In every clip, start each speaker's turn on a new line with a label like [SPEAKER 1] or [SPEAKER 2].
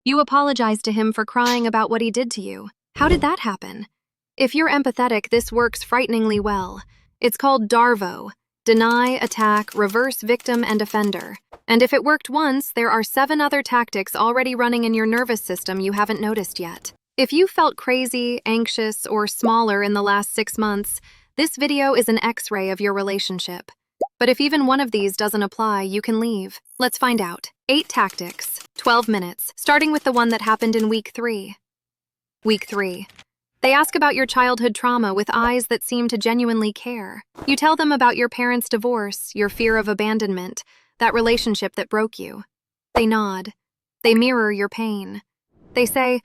[SPEAKER 1] You apologize to him for crying about what he did to you. How did that happen? If you're empathetic, this works frighteningly well. It's called DARVO: deny, attack, reverse victim and offender. And if it worked once, there are 7 other tactics already running in your nervous system you haven't noticed yet. If you felt crazy, anxious, or smaller in the last 6 months, this video is an X-ray of your relationship. But if even one of these doesn't apply, you can leave. Let's find out. 8 tactics, 12 minutes, starting with the one that happened in week 3. Week 3. They ask about your childhood trauma with eyes that seem to genuinely care. You tell them about your parents' divorce, your fear of abandonment, that relationship that broke you. They nod. They mirror your pain. They say,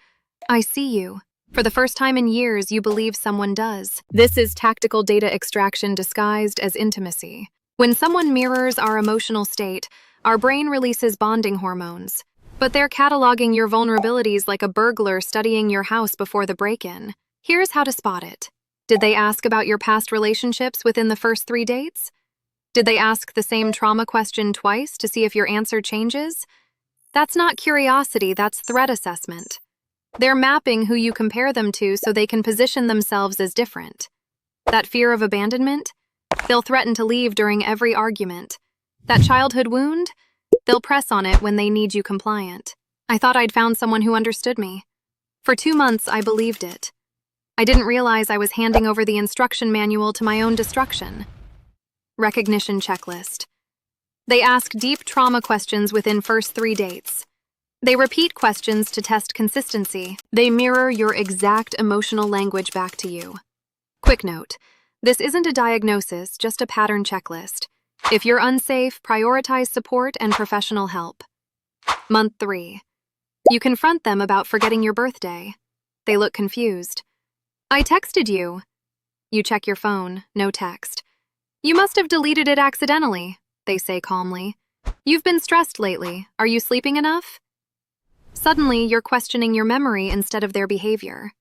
[SPEAKER 1] "I see you." For the first time in years, you believe someone does. This is tactical data extraction disguised as intimacy. When someone mirrors our emotional state, our brain releases bonding hormones. But they're cataloging your vulnerabilities like a burglar studying your house before the break-in. Here's how to spot it. Did they ask about your past relationships within the first 3 dates? Did they ask the same trauma question twice to see if your answer changes? That's not curiosity, that's threat assessment. They're mapping who you compare them to so they can position themselves as different. That fear of abandonment? They'll threaten to leave during every argument. That childhood wound? They'll press on it when they need you compliant. I thought I'd found someone who understood me. For 2 months, I believed it. I didn't realize I was handing over the instruction manual to my own destruction. Recognition checklist. They ask deep trauma questions within first 3 dates. They repeat questions to test consistency. They mirror your exact emotional language back to you. Quick note, this isn't a diagnosis, just a pattern checklist. If you're unsafe, prioritize support and professional help. Month 3. You confront them about forgetting your birthday. They look confused. "I texted you." You check your phone, no text. "You must have deleted it accidentally," they say calmly. "You've been stressed lately. Are you sleeping enough?" Suddenly, you're questioning your memory instead of their behavior.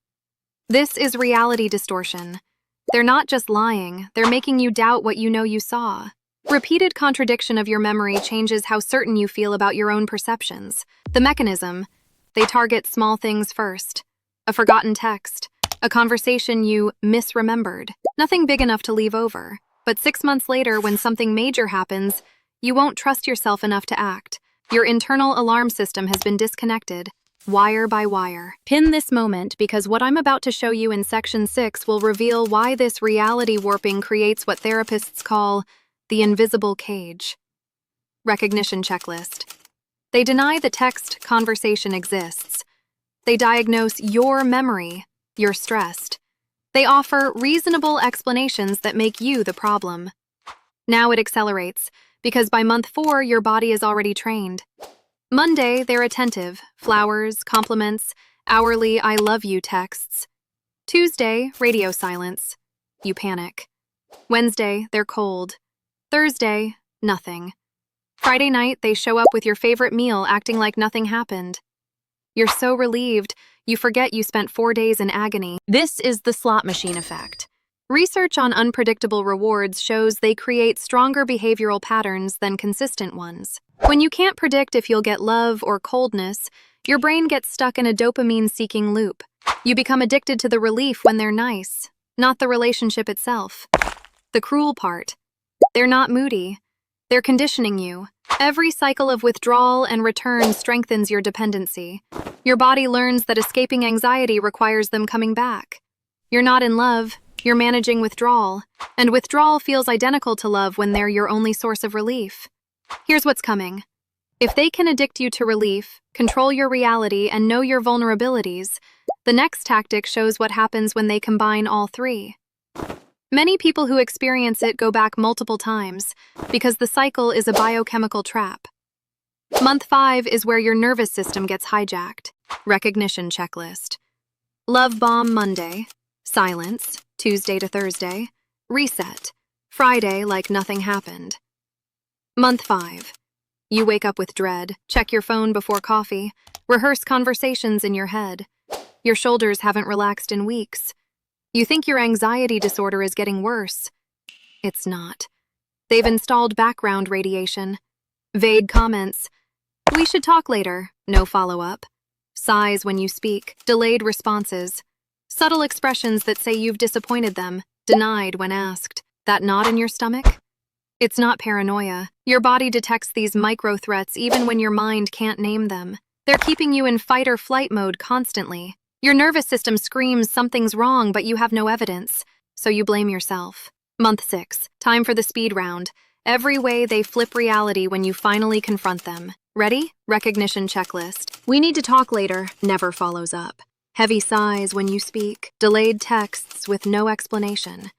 [SPEAKER 1] This is reality distortion. They're not just lying, they're making you doubt what you know you saw. Repeated contradiction of your memory changes how certain you feel about your own perceptions. The mechanism: they target small things first. A forgotten text, a conversation you misremembered, nothing big enough to leave over. But 6 months later, when something major happens, you won't trust yourself enough to act. Your internal alarm system has been disconnected, wire by wire. Pin this moment because what I'm about to show you in Section 6 will reveal why this reality warping creates what therapists call the invisible cage. Recognition checklist. They deny the text conversation exists. They diagnose your memory. You're stressed. They offer reasonable explanations that make you the problem. Now it accelerates, because by month 4, your body is already trained. Monday, they're attentive, flowers, compliments, hourly I love you texts. Tuesday, radio silence. You panic. Wednesday, they're cold. Thursday, nothing. Friday night, they show up with your favorite meal acting like nothing happened. You're so relieved, you forget you spent 4 days in agony. This is the slot machine effect. Research on unpredictable rewards shows they create stronger behavioral patterns than consistent ones. When you can't predict if you'll get love or coldness, your brain gets stuck in a dopamine-seeking loop. You become addicted to the relief when they're nice, not the relationship itself. The cruel part: they're not moody. They're conditioning you. Every cycle of withdrawal and return strengthens your dependency. Your body learns that escaping anxiety requires them coming back. You're not in love, you're managing withdrawal, and withdrawal feels identical to love when they're your only source of relief. Here's what's coming. If they can addict you to relief, control your reality, and know your vulnerabilities, the next tactic shows what happens when they combine all 3. Many people who experience it go back multiple times, because the cycle is a biochemical trap. Month 5 is where your nervous system gets hijacked. Recognition checklist. Love bomb Monday. Silence, Tuesday to Thursday. Reset, Friday like nothing happened. Month 5. You wake up with dread, check your phone before coffee, rehearse conversations in your head. Your shoulders haven't relaxed in weeks. You think your anxiety disorder is getting worse. It's not. They've installed background radiation. Vague comments. We should talk later. No follow-up. sighs when you speak, delayed responses, subtle expressions that say you've disappointed them, denied when asked. That knot in your stomach? It's not paranoia. Your body detects these micro-threats even when your mind can't name them. They're keeping you in fight or flight mode constantly. Your nervous system screams something's wrong, but you have no evidence, so you blame yourself. Month 6. Time for the speed round. Every way they flip reality when you finally confront them. Ready? Recognition checklist. We need to talk later. Never follows up. Heavy sighs when you speak. Delayed texts with no explanation.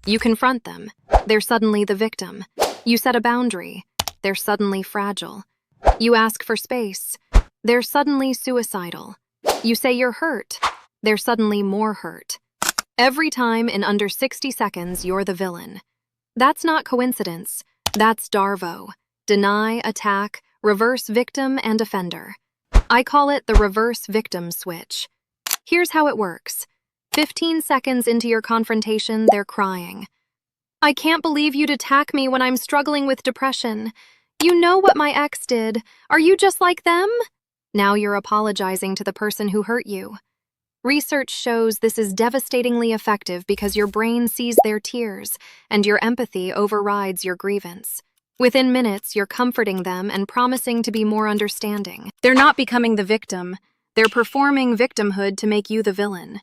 [SPEAKER 1] You confront them. They're suddenly the victim. You set a boundary. They're suddenly fragile. You ask for space. They're suddenly suicidal. You say you're hurt. They're suddenly more hurt. Every time in under 60 seconds, you're the villain. That's not coincidence. That's DARVO. Deny, attack, reverse victim and offender. I call it the reverse victim switch. Here's how it works. 15 seconds into your confrontation, they're crying. I can't believe you'd attack me when I'm struggling with depression. You know what my ex did. Are you just like them? Now you're apologizing to the person who hurt you. Research shows this is devastatingly effective because your brain sees their tears and your empathy overrides your grievance. Within minutes, you're comforting them and promising to be more understanding. They're not becoming the victim. They're performing victimhood to make you the villain.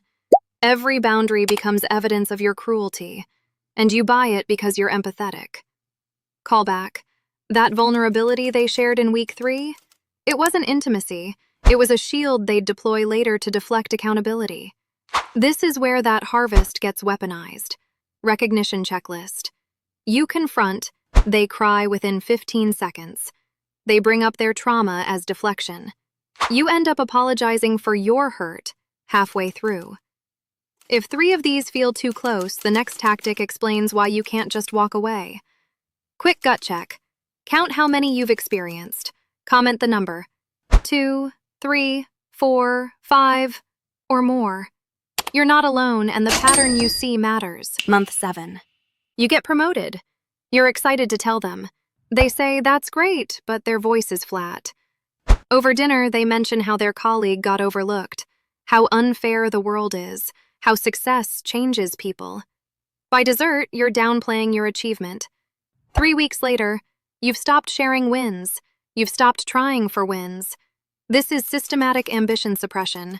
[SPEAKER 1] Every boundary becomes evidence of your cruelty, and you buy it because you're empathetic. Callback. That vulnerability they shared in week 3? It wasn't intimacy. It was a shield they'd deploy later to deflect accountability. This is where that harvest gets weaponized. Recognition checklist. You confront, they cry within 15 seconds. They bring up their trauma as deflection. You end up apologizing for your hurt halfway through. If 3 of these feel too close, the next tactic explains why you can't just walk away. Quick gut check. Count how many you've experienced. Comment the number. 2, 3, 4, 5, or more. You're not alone, and the pattern you see matters. Month 7. You get promoted. You're excited to tell them. They say, that's great, but their voice is flat. Over dinner, they mention how their colleague got overlooked, how unfair the world is, how success changes people. By dessert, you're downplaying your achievement. 3 weeks later, you've stopped sharing wins. You've stopped trying for wins. This is systematic ambition suppression.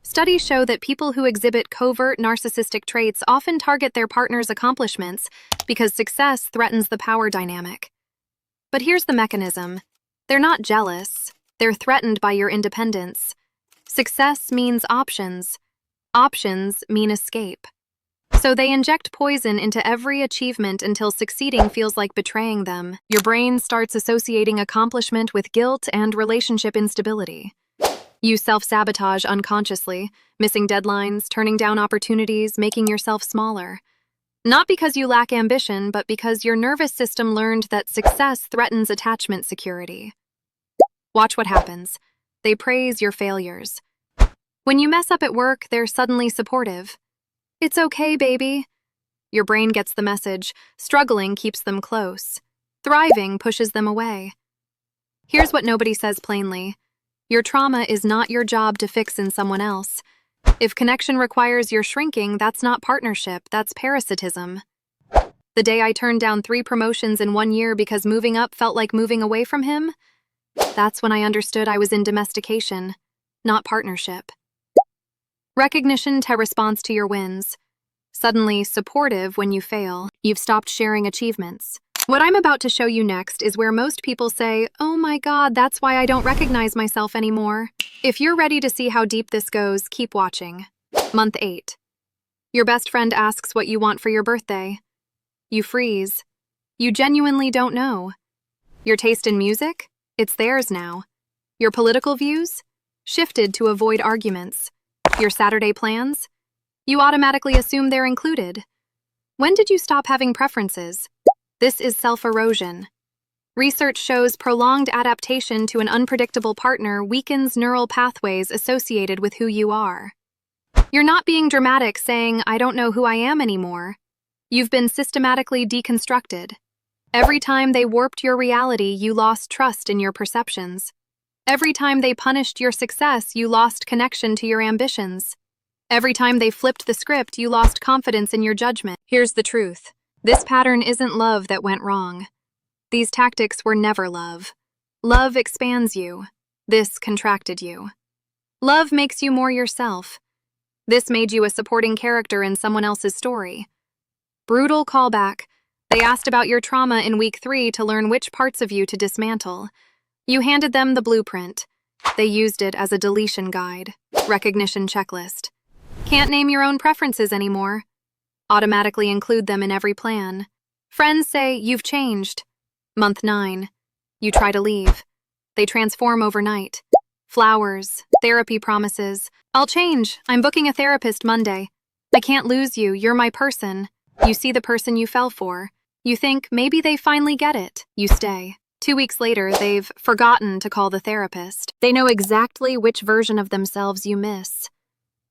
[SPEAKER 1] Studies show that people who exhibit covert narcissistic traits often target their partner's accomplishments because success threatens the power dynamic. But here's the mechanism. They're not jealous. They're threatened by your independence. Success means options. Options mean escape. So they inject poison into every achievement until succeeding feels like betraying them. Your brain starts associating accomplishment with guilt and relationship instability. You self-sabotage unconsciously, missing deadlines, turning down opportunities, making yourself smaller. Not because you lack ambition, but because your nervous system learned that success threatens attachment security. Watch what happens. They praise your failures. When you mess up at work, they're suddenly supportive. It's okay, baby. Your brain gets the message. Struggling keeps them close. Thriving pushes them away. Here's what nobody says plainly. Your trauma is not your job to fix in someone else. If connection requires your shrinking, that's not partnership, that's parasitism. The day I turned down 3 promotions in 1 year because moving up felt like moving away from him, that's when I understood I was in domestication, not partnership. Recognition to response to your wins. Suddenly supportive when you fail. You've stopped sharing achievements. What I'm about to show you next is where most people say, oh my God, that's why I don't recognize myself anymore. If you're ready to see how deep this goes, keep watching. Month 8. Your best friend asks what you want for your birthday. You freeze. You genuinely don't know. Your taste in music? It's theirs now. Your political views? Shifted to avoid arguments. Your Saturday plans? You automatically assume they're included. When did you stop having preferences? This is self-erosion. Research shows prolonged adaptation to an unpredictable partner weakens neural pathways associated with who you are. You're not being dramatic saying, I don't know who I am anymore. You've been systematically deconstructed. Every time they warped your reality, you lost trust in your perceptions. Every time they punished your success, you lost connection to your ambitions. Every time they flipped the script, you lost confidence in your judgment. Here's the truth. This pattern isn't love that went wrong. These tactics were never love. Love expands you. This contracted you. Love makes you more yourself. This made you a supporting character in someone else's story. Brutal callback. They asked about your trauma in week 3 to learn which parts of you to dismantle. You handed them the blueprint. They used it as a deletion guide, recognition checklist. Can't name your own preferences anymore. Automatically include them in every plan. Friends say, you've changed. Month 9. You try to leave. They transform overnight. Flowers, therapy promises. I'll change. I'm booking a therapist Monday. I can't lose you. You're my person. You see the person you fell for. You think maybe they finally get it. You stay. 2 weeks later, they've forgotten to call the therapist. They know exactly which version of themselves you miss.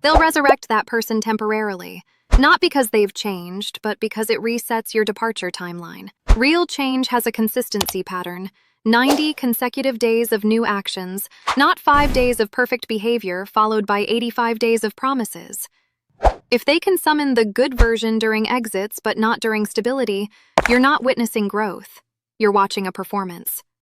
[SPEAKER 1] They'll resurrect that person temporarily, not because they've changed, but because it resets your departure timeline. Real change has a consistency pattern. 90 consecutive days of new actions, not 5 days of perfect behavior followed by 85 days of promises. If they can summon the good version during exits but not during stability, you're not witnessing growth. You're watching a performance.